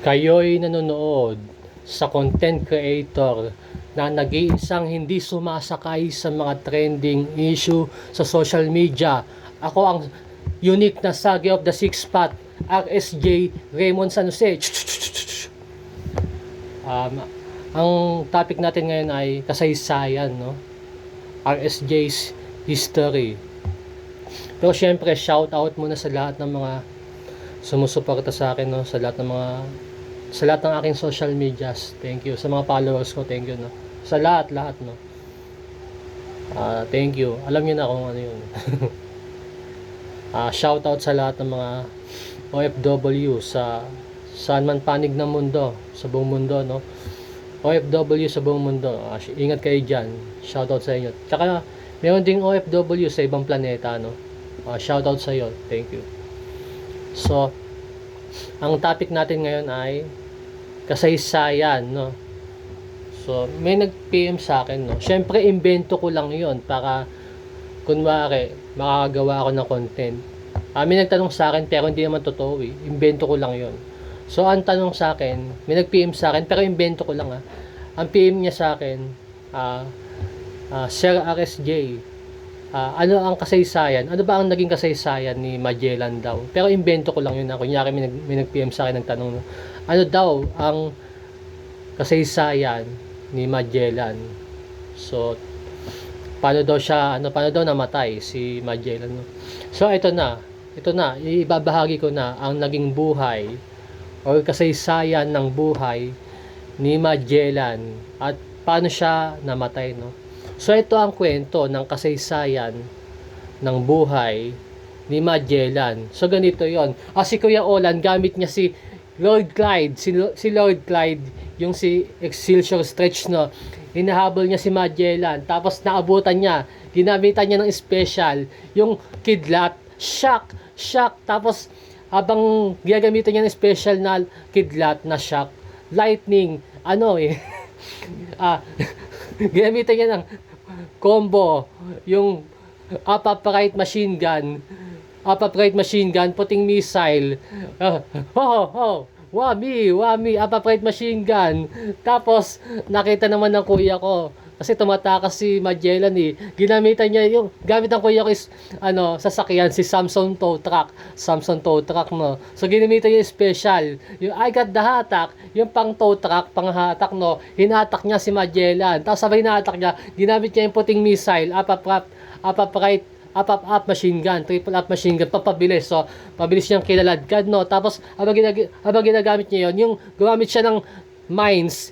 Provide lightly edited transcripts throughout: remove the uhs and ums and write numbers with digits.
Kayo'y nanonood sa content creator na nag-iisang hindi sumasakay sa mga trending issue sa social media. Ako ang unique na Sagi of the Six Path, RSJ Raymond San Jose. Ang topic natin ngayon ay kasaysayan, no? RSJ's history. Pero syempre, shout out muna sa lahat ng mga sumusuporta sa akin, no? Sa lahat ng aking social medias. Thank you. Sa mga followers ko, thank you, no? Sa lahat, no? Thank you. Alam niyo na kung ano yun. Shout out sa lahat ng mga OFW sa saan man panig ng mundo, sa buong mundo, no? OFW sa buong mundo. Ingat kayo dyan. Shout out sa inyo. Tsaka, meron ding OFW sa ibang planeta, no? Shout out sa iyo. Thank you. So, ang topic natin ngayon ay kasaysayan, no? So, may nag-PM sa akin, no? Syempre, invento ko lang yon para kunwari, makakagawa ako ng content. May nagtanong sa akin, pero hindi naman totoo, eh. Invento ko lang yon. So, ang tanong sa akin, may nag-PM sa akin, pero invento ko lang, ha. Ang PM niya sa akin, Sir RSJ, ano ang kasaysayan? Ano ba ang naging kasaysayan ni Magellan daw? Pero invento ko lang yun, ha. Kunyari, may nag-PM sa akin, nagtanong, ano daw ang kasaysayan ni Magellan? So, paano daw namatay si Magellan, no? So, ito na, ibabahagi ko na ang naging buhay o kasaysayan ng buhay ni Magellan at paano siya namatay, no? So, ito ang kwento ng kasaysayan ng buhay ni Magellan. So, ganito yon. Si Kuya Olan, gamit niya si Lord Clyde, si Lord Clyde, yung si Excelsior Stretch, no? Hinahabol niya si Magellan, tapos naabutan niya, ginamitan niya ng special, yung kidlat, shock, tapos habang gagamitan niya ng special na kidlat na shock, lightning, ginamitan niya ng combo, yung upright machine gun, puting missile, wami, upright machine gun. Tapos, nakita naman ng kuya ko, kasi tumatakas si Magellan, eh. Ginamitan niya yung, gamit ng kuya ko is, sasakyan, si Samson tow truck, no. So, ginamitan niya yung special, yung I got the hatak, yung pang tow truck, pang hatak, no. Hinatak niya si Magellan. Tapos, sabay hinatak niya, ginamit niya yung puting missile, upright machine gun, triple up machine gun, papabilis. So, pabilis niyang kilaladkad, no? Tapos, habang ginagamit niya yon, yung gumamit siya ng mines,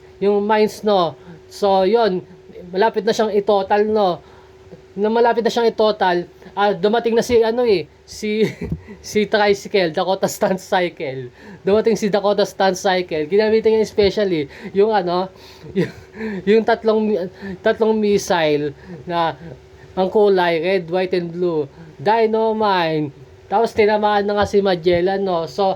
no? So, yon, malapit na siyang i-total, no? Dumating na si tricycle, Dakota Stunt Cycle. Dumating si Dakota Stunt Cycle. Ginamitan niya especially yung yung tatlong missile na ang kulay, red, white, and blue. Dynamite. Tapos tinamaan na nga si Magellan, no? So,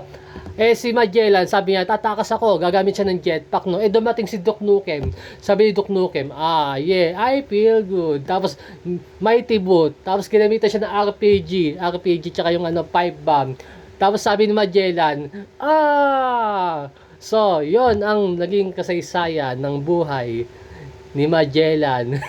si Magellan, sabi niya, tatakas ako, gagamit siya ng jetpack, no? Dumating si Doc Nukem. Sabi ni Doc Nukem, yeah, I feel good. Tapos, mighty boot. Tapos, kinamitan siya ng RPG, tsaka yung pipe bomb. Tapos, sabi ni Magellan, So, yon ang naging kasaysayan ng buhay ni Magellan.